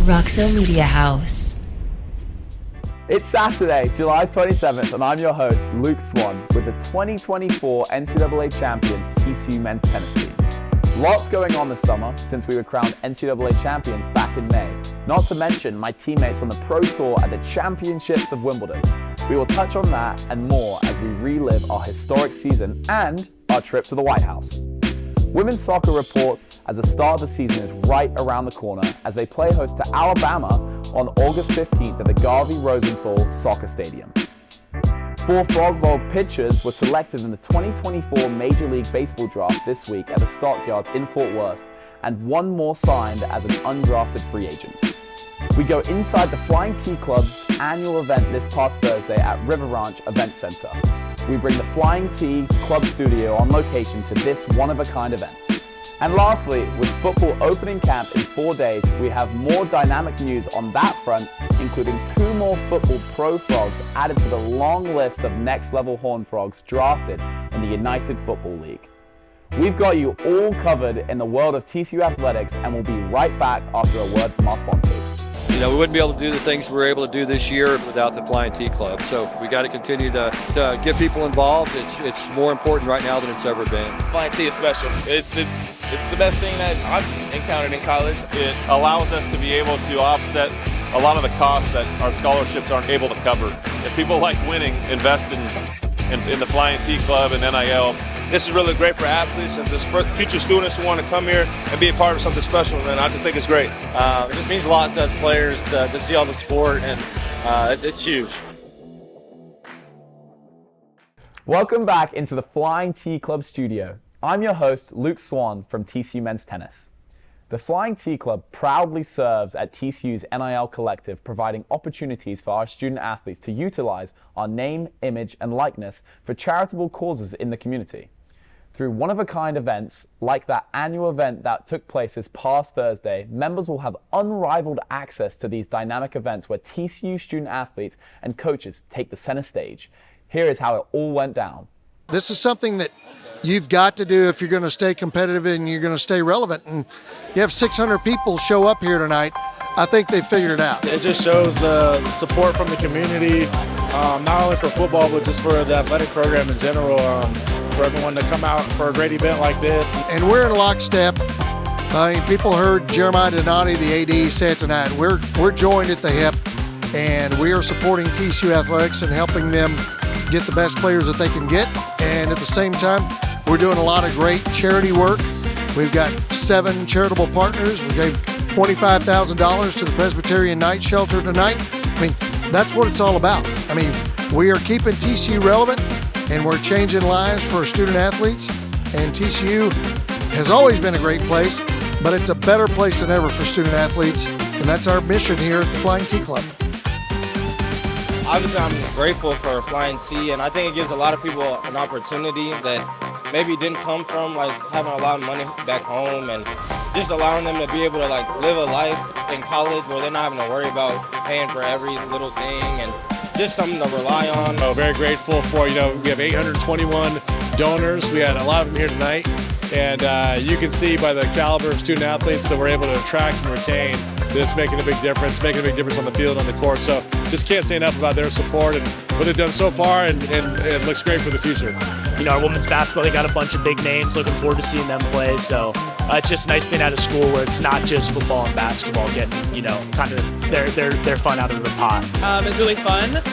Roxo Media House. It's Saturday, July 27th, and I'm your host, Luke Swan, with the 2024 NCAA champions TCU men's tennis team. Lots going on this summer since we were crowned NCAA champions back in May, not to mention my teammates on the Pro Tour at the Championships of Wimbledon. We will touch on that and more as we relive our historic season and our trip to the White House. Women's soccer reports as the start of the season is right around the corner as they play host to Alabama on August 15th at the Garvey Rosenthal Soccer Stadium. 4 Frog Bowl pitchers were selected in the 2024 Major League Baseball draft this week at the Stockyards in Fort Worth, and 1 more signed as an undrafted free agent. We go inside the Flying T Club's annual event this past Thursday at River Ranch Event Center. We bring the Flying T Club studio on location to this one-of-a-kind event. And lastly, with football opening camp in 4 days, we have more dynamic news on that front, including 2 more football pro frogs added to the long list of next-level Horned Frogs drafted in the United Football League. We've got you all covered in the world of TCU athletics, and we'll be right back after a word from our sponsors. You know, we wouldn't be able to do the things we were able to do this year without the Flying T Club. So we got to continue to get people involved. It's more important right now than it's ever been. Flying T is special. It's the best thing that I've encountered in college. It allows us to be able to offset a lot of the costs that our scholarships aren't able to cover. If people like winning, invest in the Flying T Club and NIL. This is really great for athletes and just for future students who want to come here and be a part of something special, and I just think it's great. It just means a lot to us players to see all the support, and it's huge. Welcome back into the Flying T Club studio. I'm your host, Luke Swan from TCU Men's Tennis. The Flying T Club proudly serves at TCU's NIL Collective, providing opportunities for our student athletes to utilize our name, image, and likeness for charitable causes in the community. Through one-of-a-kind events, like that annual event that took place this past Thursday, members will have unrivaled access to these dynamic events where TCU student athletes and coaches take the center stage. Here is how it all went down. This is something that you've got to do if you're going to stay competitive and you're going to stay relevant. And you have 600 people show up here tonight. I think they figured it out. It just shows the support from the community, not only for football, but just for the athletic program in general, for everyone to come out for a great event like this. And we're in lockstep. People heard Jeremiah Donati, the AD, say it tonight. We're joined at the hip, and we are supporting TCU Athletics and helping them get the best players that they can get. And at the same time, we're doing a lot of great charity work. We've got 7 charitable partners. We gave $25,000 to the Presbyterian Night Shelter tonight. I mean, that's what it's all about. I mean, we are keeping TCU relevant, and we're changing lives for our student athletes. And TCU has always been a great place, but it's a better place than ever for student athletes. And that's our mission here at the Flying T Club. Obviously, I'm grateful for Flying T, and I think it gives a lot of people an opportunity that maybe didn't come from like having a lot of money back home, and just allowing them to be able to like live a life in college where they're not having to worry about paying for every little thing, and just something to rely on. Very grateful for, we have 821 donors. We had a lot of them here tonight, and you can see by the caliber of student athletes that we're able to attract and retain that it's making a big difference, on the field and on the court. So just can't say enough about their support and what they've done so far, and it looks great for the future. Our women's basketball, they got a bunch of big names. Looking forward to seeing them play. So it's just nice being at a school where it's not just football and basketball getting, kind of their fun out of the pot. It's really fun.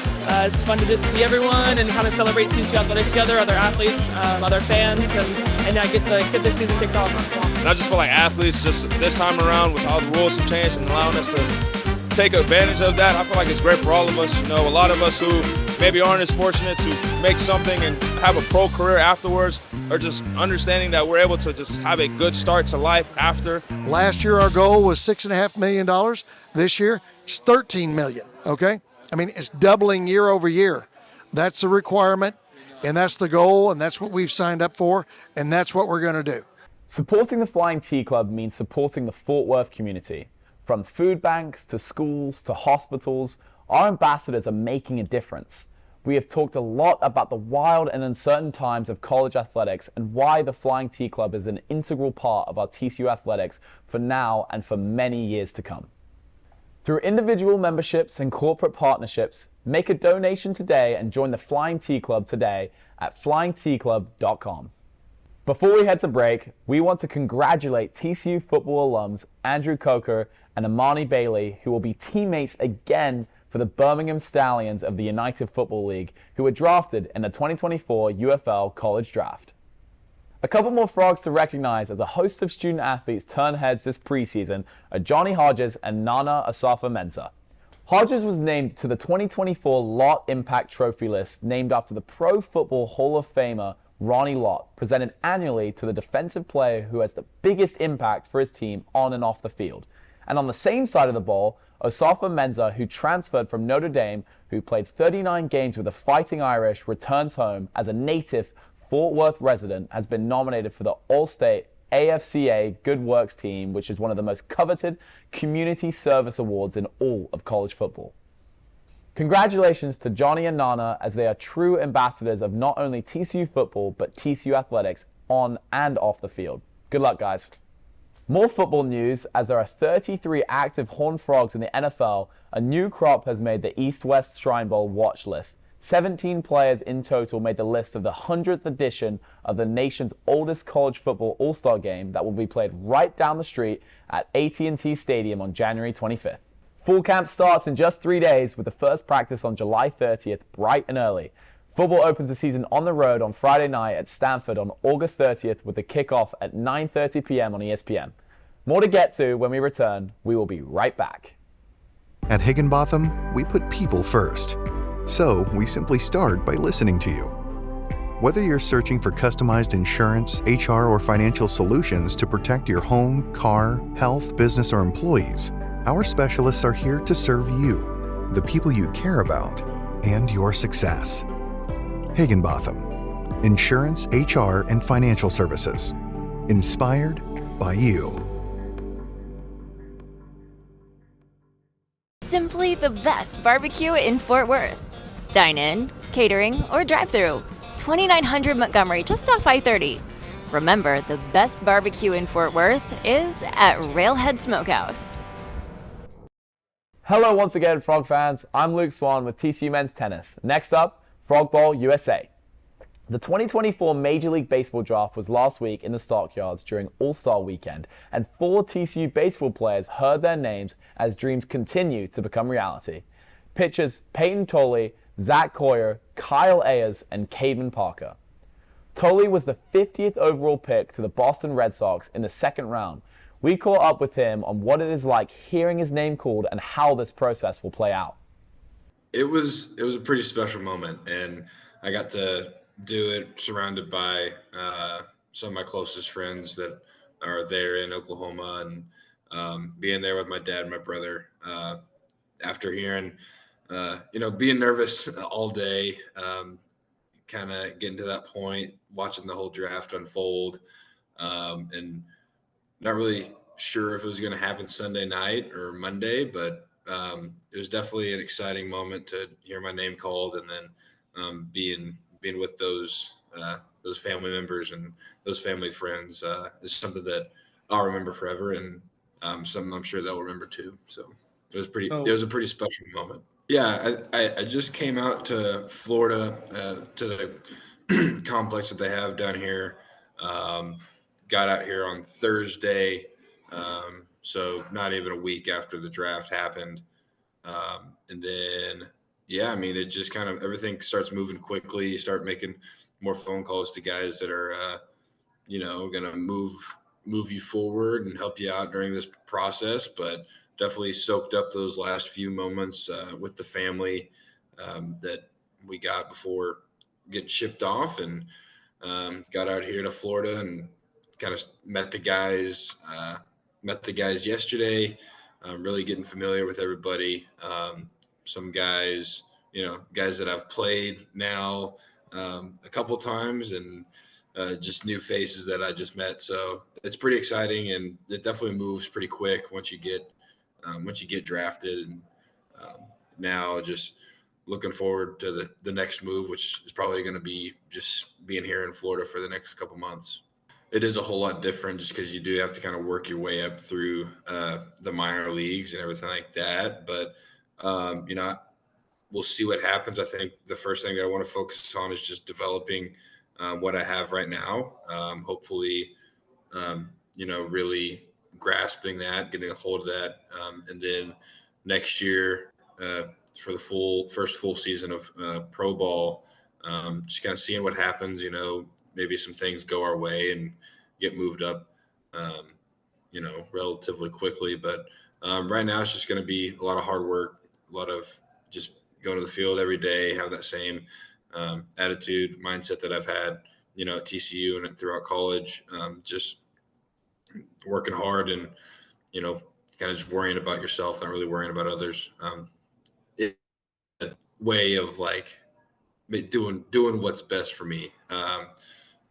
It's fun to just see everyone and kind of celebrate TCU athletics together, other athletes, other fans, and get this season kicked off. And I just feel like athletes, just this time around with all the rules have changed and allowing us to take advantage of that, I feel like it's great for all of us. A lot of us who maybe aren't as fortunate to make something and have a pro career afterwards, are just understanding that we're able to just have a good start to life after. Last year our goal was $6.5 million. This year it's $13 million, okay? I mean, it's doubling year over year. That's the requirement, and that's the goal, and that's what we've signed up for, and that's what we're going to do. Supporting the Flying T Club means supporting the Fort Worth community. From food banks to schools to hospitals, our ambassadors are making a difference. We have talked a lot about the wild and uncertain times of college athletics and why the Flying T Club is an integral part of our TCU athletics for now and for many years to come. Through individual memberships and corporate partnerships, make a donation today and join the Flying T Club today at flyingtclub.com. Before we head to break, we want to congratulate TCU football alums Andrew Coker and Amani Bailey, who will be teammates again for the Birmingham Stallions of the United Football League, who were drafted in the 2024 UFL College Draft. A couple more frogs to recognize as a host of student athletes turn heads this preseason are Johnny Hodges and Nana Asafa-Mensah. Hodges was named to the 2024 Lott Impact Trophy list, named after the Pro Football Hall of Famer Ronnie Lott, presented annually to the defensive player who has the biggest impact for his team on and off the field. And on the same side of the ball, Asafa-Mensah, who transferred from Notre Dame, who played 39 games with the Fighting Irish, returns home as a native Fort Worth resident, has been nominated for the All-State AFCA Good Works team, which is one of the most coveted community service awards in all of college football. Congratulations to Johnny and Nana, as they are true ambassadors of not only TCU football, but TCU athletics on and off the field. Good luck, guys. More football news, as there are 33 active Horned Frogs in the NFL, a new crop has made the East-West Shrine Bowl watch list. 17 players in total made the list of the 100th edition of the nation's oldest college football all-star game that will be played right down the street at AT&T Stadium on January 25th. Full camp starts in just 3 days, with the first practice on July 30th, bright and early. Football opens the season on the road on Friday night at Stanford on August 30th, with the kickoff at 9:30 p.m. on ESPN. More to get to when we return. We will be right back. At Higginbotham, we put people first. So we simply start by listening to you. Whether you're searching for customized insurance, HR, or financial solutions to protect your home, car, health, business, or employees, our specialists are here to serve you, the people you care about, and your success. Higginbotham, insurance, HR, and financial services. Inspired by you. Simply the best barbecue in Fort Worth. Dine in, catering, or drive-through. 2900 Montgomery, just off I-30. Remember, the best barbecue in Fort Worth is at Railhead Smokehouse. Hello once again, Frog fans. I'm Luke Swan with TCU Men's Tennis. Next up, Frog Bowl USA. The 2024 Major League Baseball draft was last week in the Stockyards during All-Star Weekend, and 4 TCU baseball players heard their names as dreams continue to become reality. Pitchers Peyton Tolley, Zach Coyer, Kyle Ayers, and Caden Parker. Tolley was the 50th overall pick to the Boston Red Sox in the second round. We caught up with him on what it is like hearing his name called and how this process will play out. It was a pretty special moment, and I got to do it surrounded by some of my closest friends that are there in Oklahoma, and being there with my dad and my brother after hearing, being nervous all day, kind of getting to that point, watching the whole draft unfold, and not really sure if it was going to happen Sunday night or Monday, but it was definitely an exciting moment to hear my name called, and then being with those family members and those family friends is something that I'll remember forever, and something I'm sure they'll remember too. So it was a pretty special moment. Yeah, I just came out to Florida to the complex that they have down here. Got out here on Thursday, so not even a week after the draft happened. And then, yeah, I mean, it just kind of everything starts moving quickly. You start making more phone calls to guys that are, going to move you forward and help you out during this process. But definitely soaked up those last few moments with the family that we got before getting shipped off, and got out here to Florida and kind of met the guys yesterday. Really getting familiar with everybody. Some guys, guys that I've played now a couple times, and just new faces that I just met. So it's pretty exciting, and it definitely moves pretty quick once you get drafted. And now just looking forward to the next move, which is probably going to be just being here in Florida for the next couple months. it is a whole lot different just because you do have to kind of work your way up through the minor leagues and everything like that. But we'll see what happens. I think the first thing that I want to focus on is just developing what I have right now. Hopefully, really grasping that, getting a hold of that, and then next year for the first full season of pro ball, just kind of seeing what happens. Maybe some things go our way and get moved up, relatively quickly. But right now, it's just going to be a lot of hard work, a lot of just going to the field every day, have that same attitude, mindset that I've had, at TCU and throughout college. Just working hard and, kind of just worrying about yourself, not really worrying about others. It's a way of like doing what's best for me.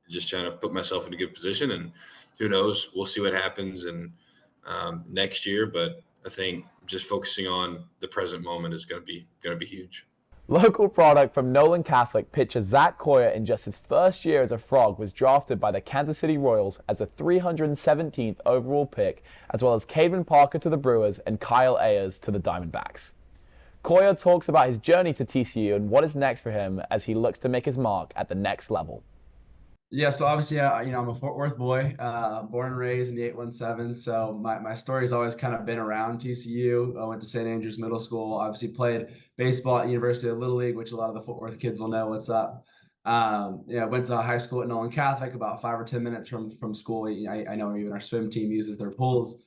Just trying to put myself in a good position, and who knows, we'll see what happens and next year. But I think just focusing on the present moment is going to be huge. Local product from Nolan Catholic pitcher Zach Coyer in just his first year as a Frog was drafted by the Kansas City Royals as a 317th overall pick, as well as Caden Parker to the Brewers and Kyle Ayers to the Diamondbacks. Coyer talks about his journey to TCU and what is next for him as he looks to make his mark at the next level. Yeah, so obviously, I'm a Fort Worth boy, born and raised in the 817. So my story's always kind of been around TCU. I went to St. Andrews Middle School, obviously played baseball at University of Little League, which a lot of the Fort Worth kids will know what's up. Went to high school at Nolan Catholic, about 5 or 10 minutes from school. I know even our swim team uses their pools.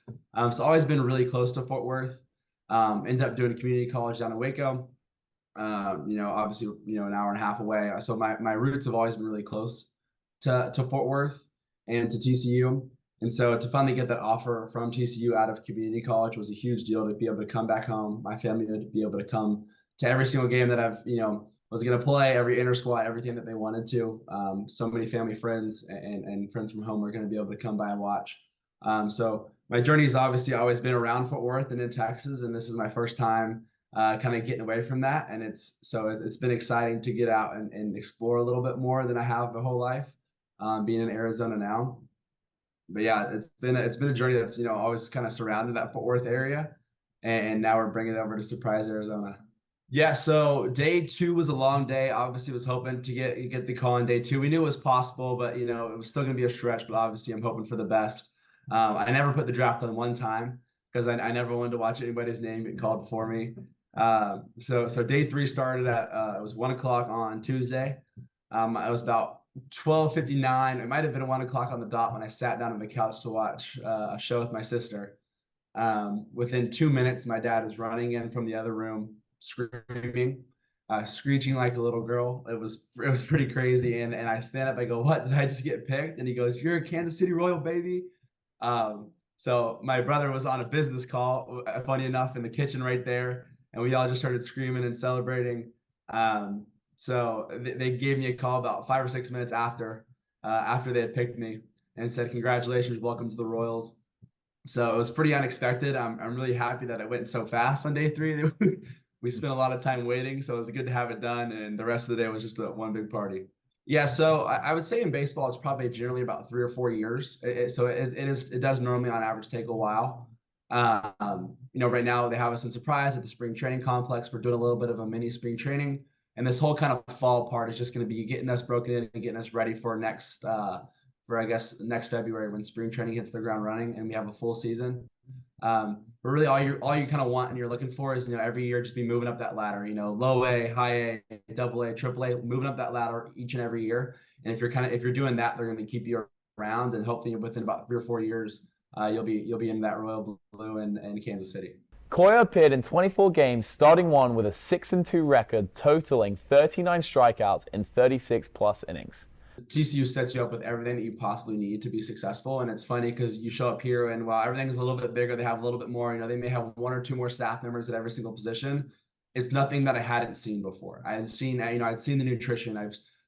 So always been really close to Fort Worth. Ended up doing a community college down in Waco. Obviously, an hour and a half away. So my roots have always been really close to Fort Worth and to TCU. And so to finally get that offer from TCU out of community college was a huge deal, to be able to come back home. My family would be able to come to every single game that I've, was going to play, every inter squad, everything that they wanted to. So many family friends and friends from home are going to be able to come by and watch. So my journey has obviously always been around Fort Worth and in Texas, and this is my first time kind of getting away from that. And it's been exciting to get out and explore a little bit more than I have my whole life. Being in Arizona now. But yeah, it's been a journey that's, always kind of surrounded that Fort Worth area. And now we're bringing it over to Surprise, Arizona. Yeah, so day 2 was a long day. Obviously was hoping to get the call on day 2. We knew it was possible, but, it was still going to be a stretch. But obviously I'm hoping for the best. I never put the draft on one time because I never wanted to watch anybody's name get called before me. So day 3 started at, it was 1 o'clock on Tuesday. I was about 12:59. It might have been 1 o'clock on the dot when I sat down on the couch to watch a show with my sister. Within 2 minutes, my dad is running in from the other room, screaming, screeching like a little girl. It was pretty crazy. And I stand up, I go, "What? Did I just get picked?" And he goes, "You're a Kansas City Royal, baby." So my brother was on a business call, funny enough, in the kitchen right there, and we all just started screaming and celebrating. So they gave me a call about 5 or 6 minutes after they had picked me and said, "Congratulations, welcome to the Royals." So it was pretty unexpected. I'm really happy that it went so fast on day 3. We spent a lot of time waiting, so it was good to have it done. And the rest of the day was just one big party. Yeah, so I would say in baseball, it's probably generally about 3 or 4 years. It does normally on average take a while. Right now they have us in Surprise at the spring training complex. We're doing a little bit of a mini spring training. And this whole kind of fall part is just going to be getting us broken in and getting us ready for next February when spring training hits the ground running and we have a full season. But really all you kind of want and you're looking for is, every year just be moving up that ladder, low A, high A, double A, triple A, moving up that ladder each and every year. And if you're doing that, they're going to keep you around, and hopefully within about 3 or 4 years, you'll be in that Royal Blue in Kansas City. Coyer appeared in 24 games, starting one with a 6-2 record, totaling 39 strikeouts in 36-plus innings. TCU sets you up with everything that you possibly need to be successful. And it's funny because you show up here and while everything is a little bit bigger, they have a little bit more, they may have 1 or 2 more staff members at every single position. It's nothing that I hadn't seen before. I'd seen the nutrition.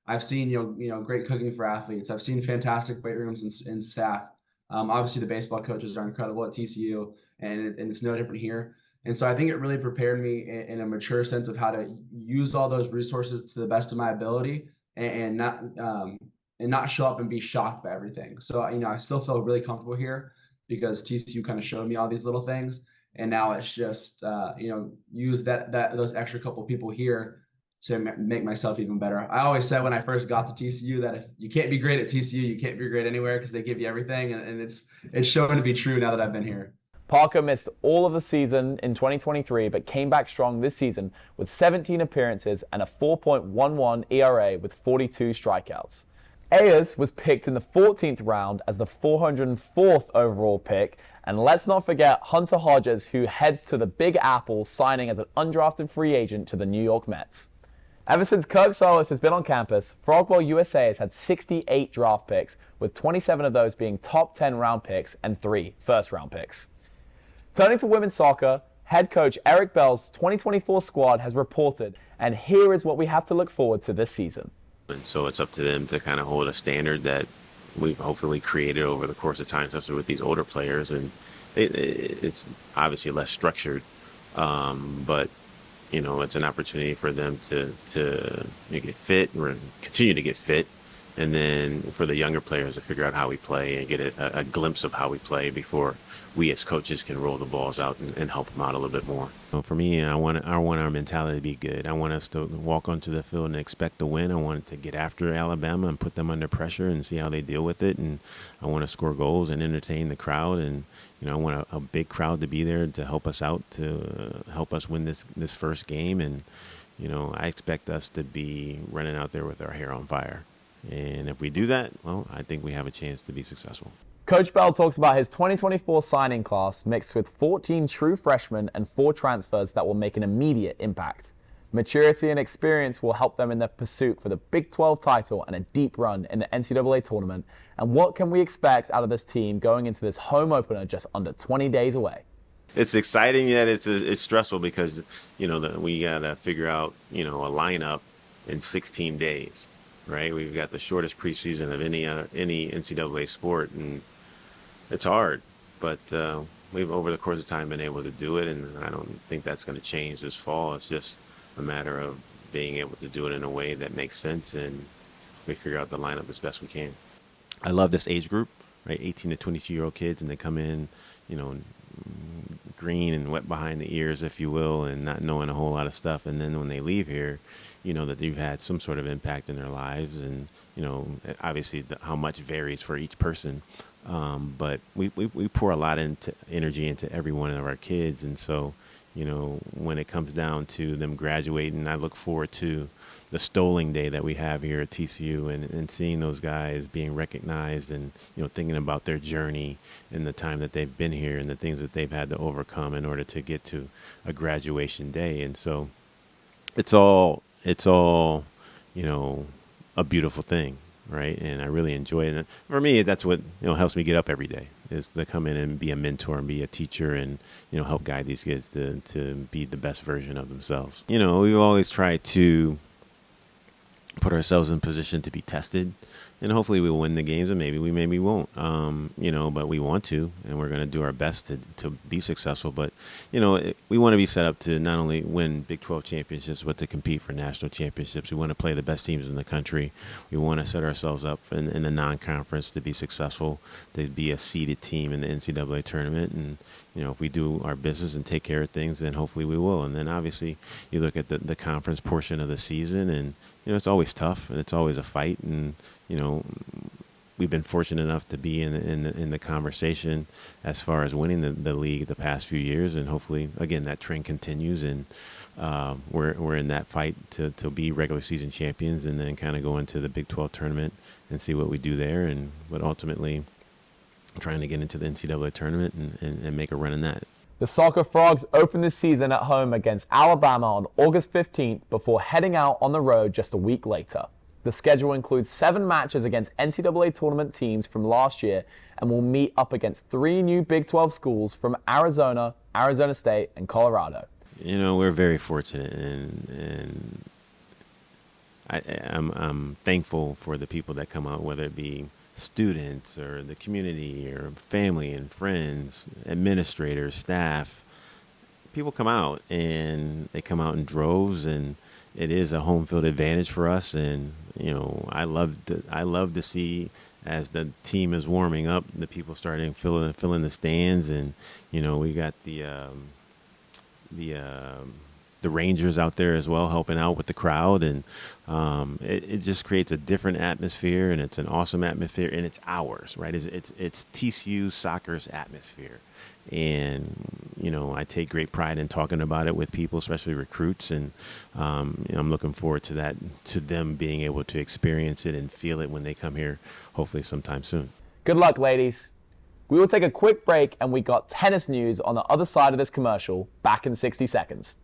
I've seen, great cooking for athletes. I've seen fantastic weight rooms and staff. Obviously the baseball coaches are incredible at TCU, and it's no different here. And so I think it really prepared me in a mature sense of how to use all those resources to the best of my ability and not and not show up and be shocked by everything. So, I still feel really comfortable here because TCU kind of showed me all these little things. And now it's just, use those extra couple people here to make myself even better. I always said when I first got to TCU that if you can't be great at TCU, you can't be great anywhere because they give you everything. And it's shown to be true now that I've been here. Parker missed all of the season in 2023, but came back strong this season with 17 appearances and a 4.11 ERA with 42 strikeouts. Ayers was picked in the 14th round as the 404th overall pick. And let's not forget Hunter Hodges, who heads to the Big Apple, signing as an undrafted free agent to the New York Mets. Ever since Kirk Salas has been on campus, Frogwell USA has had 68 draft picks, with 27 of those being top 10 round picks and 3 first-round picks. Turning to women's soccer, head coach Eric Bell's 2024 squad has reported, and here is what we have to look forward to this season. And so it's up to them to kind of hold a standard that we've hopefully created over the course of time, especially with these older players. And it's obviously less structured, but it's an opportunity for them to get fit or continue to get fit, and then for the younger players to figure out how we play and get a glimpse of how we play before we as coaches can roll the balls out and help them out a little bit more. For me, I want our mentality to be good. I want us to walk onto the field and expect to win. I want to get after Alabama and put them under pressure and see how they deal with it. And I want to score goals and entertain the crowd. And I want a big crowd to be there to help us out, to help us win this first game. And I expect us to be running out there with our hair on fire. And if we do that, well, I think we have a chance to be successful. Coach Bell talks about his 2024 signing class mixed with 14 true freshmen and 4 transfers that will make an immediate impact. Maturity and experience will help them in their pursuit for the Big 12 title and a deep run in the NCAA tournament. And what can we expect out of this team going into this home opener just under 20 days away? It's exciting, yet it's stressful because, we got to figure out, a lineup in 16 days, right? We've got the shortest preseason of any NCAA sport, and it's hard, but we've over the course of time been able to do it, and I don't think that's going to change this fall. It's just a matter of being able to do it in a way that makes sense, and we figure out the lineup as best we can. I love this age group, right? 18 to 22-year-old kids, and they come in, green and wet behind the ears, if you will, and not knowing a whole lot of stuff. And then when they leave here, that you've had some sort of impact in their lives, and obviously how much varies for each person. But we pour a lot into energy into every one of our kids, and so when it comes down to them graduating, I look forward to the Stoling Day that we have here at TCU, and seeing those guys being recognized, and thinking about their journey and the time that they've been here and the things that they've had to overcome in order to get to a graduation day. And so it's all a beautiful thing, right? And I really enjoy it. And for me, that's what helps me get up every day, is to come in and be a mentor and be a teacher, and help guide these kids to be the best version of themselves. We've always tried to put ourselves in position to be tested, and hopefully we'll win the games, and maybe we won't, but we want to, and we're going to do our best to be successful. But we want to be set up to not only win Big 12 championships, but to compete for national championships. We want to play the best teams in the country. We want to set ourselves up in the non-conference to be successful, to be a seeded team in the NCAA tournament. And if we do our business and take care of things, then hopefully we will. And then obviously you look at the conference portion of the season, and it's always tough, and it's always a fight. And we've been fortunate enough to be in the conversation as far as winning the league the past few years, and hopefully again that trend continues, and we're in that fight to be regular season champions, and then kind of go into the Big 12 tournament and see what we do there, but ultimately trying to get into the NCAA tournament and make a run in that. The Soccer Frogs open this season at home against Alabama on August 15th before heading out on the road just a week later. The schedule includes 7 matches against NCAA tournament teams from last year, and will meet up against 3 new Big 12 schools from Arizona, Arizona State, and Colorado. We're very fortunate, and I'm thankful for the people that come out, whether it be students or the community or family and friends, administrators, staff, people come out, and they come out in droves, and it is a home field advantage for us. And I love to see, as the team is warming up, the people starting filling the stands, and we got the Rangers out there as well, helping out with the crowd, and it just creates a different atmosphere, and it's an awesome atmosphere, and it's ours, right? It's TCU soccer's atmosphere, and I take great pride in talking about it with people, especially recruits, and I'm looking forward to that, to them being able to experience it and feel it when they come here, hopefully sometime soon. Good luck, ladies. We will take a quick break, and we got tennis news on the other side of this commercial, back in 60 seconds.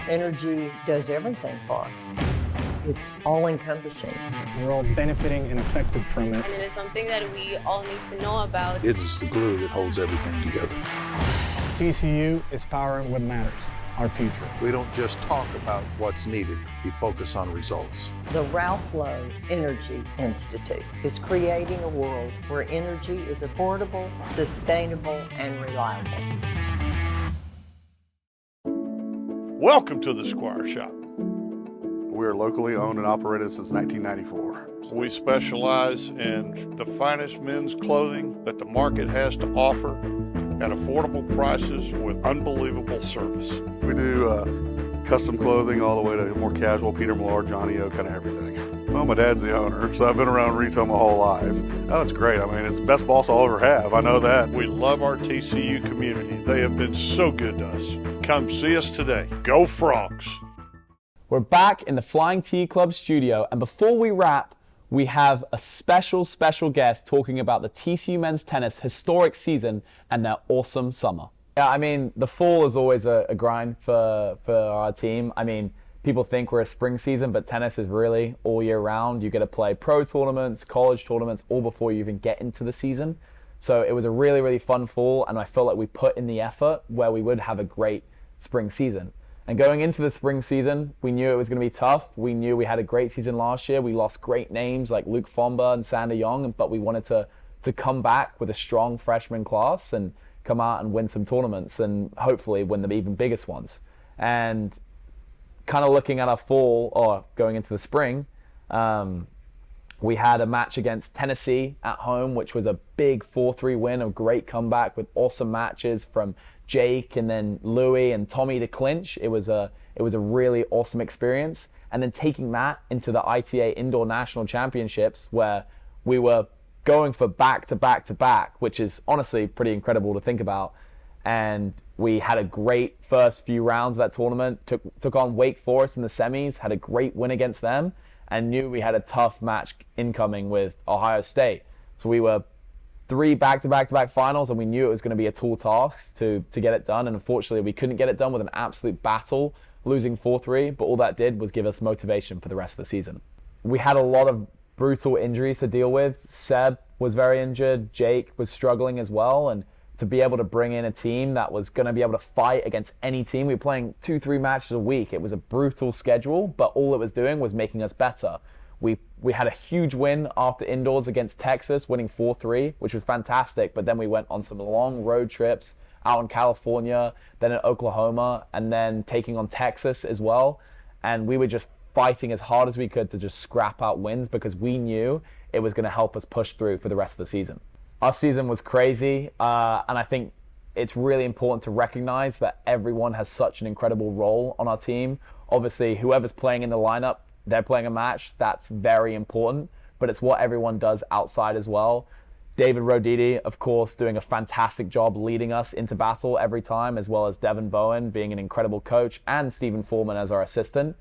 Energy does everything for us. It's all-encompassing. We're all benefiting and affected from it. And it is something that we all need to know about. It is the glue that holds everything together. TCU is powering what matters, our future. We don't just talk about what's needed, we focus on results. The Ralph Lowe Energy Institute is creating a world where energy is affordable, sustainable, and reliable. Welcome to the Squire Shop. We are locally owned and operated since 1994. We specialize in the finest men's clothing that the market has to offer at affordable prices with unbelievable service. We do custom clothing all the way to more casual, Peter Millar, Johnny O, kind of everything. Well, my dad's the owner, so I've been around retail my whole life. Oh, it's great. I mean, it's the best boss I'll ever have. I know that. We love our TCU community. They have been so good to us. Come see us today. Go Frogs! We're back in the Flying T Club studio, and before we wrap, we have a special guest talking about the TCU men's tennis historic season and their awesome summer. Yeah, I mean, the fall is always a grind for our team. I mean, people think we're a spring season, but tennis is really all year round. You get to play pro tournaments, college tournaments, all before you even get into the season. So it was a really, really fun fall, and I felt like we put in the effort where we would have a great spring season. And going into the spring season, we knew it was going to be tough. We knew we had a great season last year. We lost great names like Luke Fomba and Sander Young, but we wanted to come back with a strong freshman class and come out and win some tournaments and hopefully win the even biggest ones. And kind of looking at our fall, or going into the spring, we had a match against Tennessee at home, which was a big 4-3 win, a great comeback with awesome matches from Jake and then Louis and Tommy to clinch. It was a really awesome experience. And then taking that into the ITA Indoor National Championships, where we were going for back to back, which is honestly pretty incredible to think about. And we had a great first few rounds of that tournament, took on Wake Forest in the semis, had a great win against them, and knew we had a tough match incoming with Ohio State. So we were 3 back-to-back finals, and we knew it was going to be a tall task to get it done. And unfortunately, we couldn't get it done with an absolute battle, losing 4-3. But all that did was give us motivation for the rest of the season. We had a lot of brutal injuries to deal with. Seb was very injured. Jake was struggling as well. And to be able to bring in a team that was going to be able to fight against any team. We were playing 2-3 matches a week. It was a brutal schedule, but all it was doing was making us better. We had a huge win after indoors against Texas, winning 4-3, which was fantastic. But then we went on some long road trips out in California, then in Oklahoma, and then taking on Texas as well. And we were just fighting as hard as we could to just scrap out wins because we knew it was going to help us push through for the rest of the season. Our season was crazy, and I think it's really important to recognize that everyone has such an incredible role on our team. Obviously, whoever's playing in the lineup, they're playing a match. That's very important, but it's what everyone does outside as well. David Roditi, of course, doing a fantastic job leading us into battle every time, as well as Devin Bowen being an incredible coach, and Stephen Foreman as our assistant.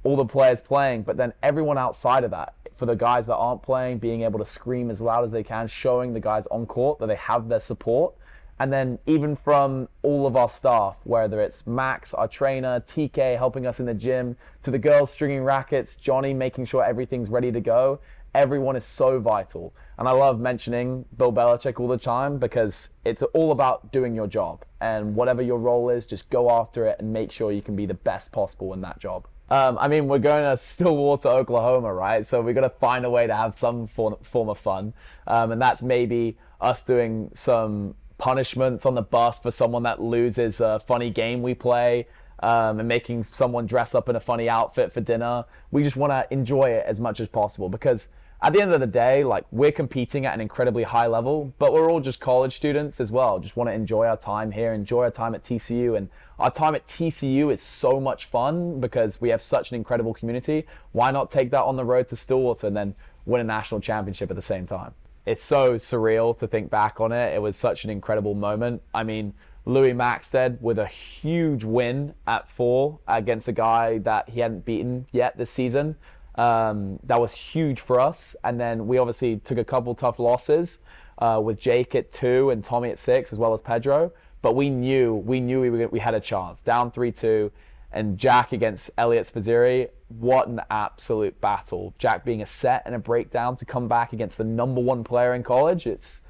All the players playing, but then everyone outside of that, for the guys that aren't playing, being able to scream as loud as they can, showing the guys on court that they have their support. And then even from all of our staff, whether it's Max, our trainer, TK helping us in the gym, to the girls stringing rackets, Johnny making sure everything's ready to go, everyone is so vital. And I love mentioning Bill Belichick all the time because it's all about doing your job. And whatever your role is, just go after it and make sure you can be the best possible in that job. I mean, we're going to Stillwater, Oklahoma, right? So we've got to find a way to have some form of fun. And that's maybe us doing some punishments on the bus for someone that loses a funny game we play, and making someone dress up in a funny outfit for dinner. We just want to enjoy it as much as possible, because at the end of the day, like, we're competing at an incredibly high level, but we're all just college students as well. Just want to enjoy our time here, enjoy our time at TCU. And our time at TCU is so much fun because we have such an incredible community. Why not take that on the road to Stillwater and then win a national championship at the same time? It's so surreal to think back on it. It was such an incredible moment. I mean, Louis Maxted with a huge win at 4 against a guy that he hadn't beaten yet this season. That was huge for us. And then we obviously took a couple tough losses with Jake at 2 and Tommy at 6, as well as Pedro. But we knew we had a chance. Down 3-2, and Jack against Elliot Spazzeri. What an absolute battle. Jack being a set and a breakdown to come back against the #1 player in college. It's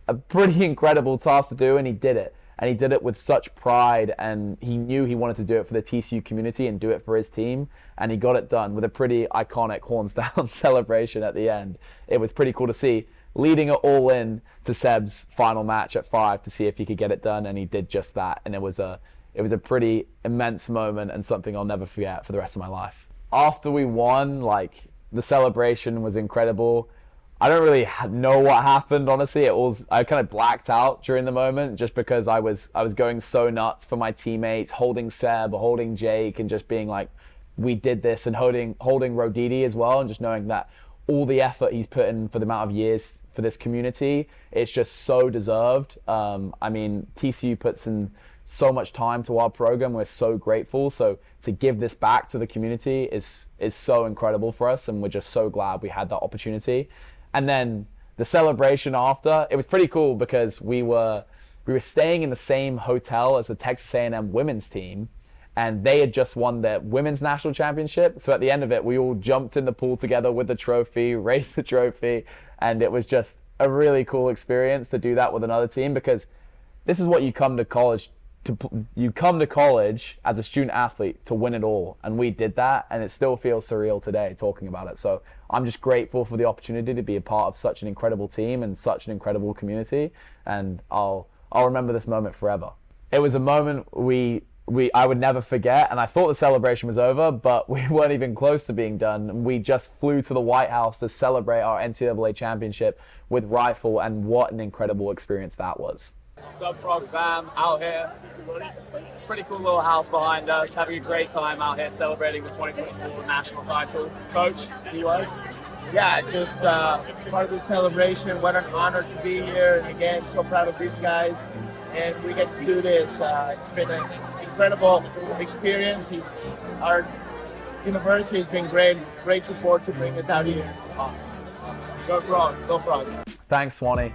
a pretty incredible task to do, and he did it. And he did it with such pride, and he knew he wanted to do it for the TCU community and do it for his team, and he got it done with a pretty iconic horns down celebration at the end. It was pretty cool to see, leading it all in to Seb's final match at 5 to see if he could get it done, and he did just that. And it was a pretty immense moment and something I'll never forget for the rest of my life. After we won, like, the celebration was incredible. I don't really know what happened, honestly. I kind of blacked out during the moment just because I was going so nuts for my teammates, holding Seb, holding Jake, and just being like, we did this, and holding Rodidi as well, and just knowing that all the effort he's put in for the amount of years for this community, it's just so deserved. I mean, TCU puts in so much time to our program. We're so grateful. So to give this back to the community is so incredible for us, and we're just so glad we had that opportunity. And then the celebration after, it was pretty cool because we were staying in the same hotel as the Texas A&M women's team, and they had just won their women's national championship. So at the end of it, we all jumped in the pool together with the trophy, raised the trophy, and it was just a really cool experience to do that with another team, because this is what you come to college you come to college as a student athlete to win it all, and we did that, and it still feels surreal today talking about it. So I'm just grateful for the opportunity to be a part of such an incredible team and such an incredible community, and I'll remember this moment forever. It was a moment I would never forget, and I thought the celebration was over, but we weren't even close to being done. We just flew to the White House to celebrate our NCAA championship with Rifle, and what an incredible experience that was. What's up, Frog fam? Out here, pretty cool little house behind us, having a great time out here celebrating the 2024 national title. Coach, you guys? Yeah, just part of the celebration. What an honor to be here, and again, so proud of these guys, and we get to do this. It's been an incredible experience. Our university has been great support to bring us out here. It's awesome. Go Frogs, go Frogs. Thanks, Swanee.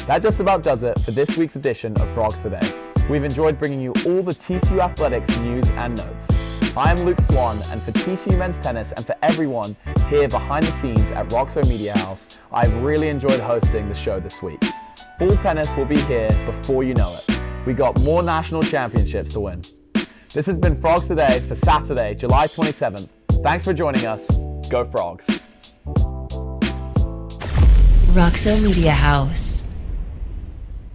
That just about does it for this week's edition of Frogs Today. We've enjoyed bringing you all the TCU athletics news and notes. I'm Luke Swan, and for TCU Men's Tennis and for everyone here behind the scenes at Roxo Media House, I've really enjoyed hosting the show this week. Full tennis will be here before you know it. We got more national championships to win. This has been Frogs Today for Saturday, July 27th. Thanks for joining us. Go Frogs. Roxo Media House.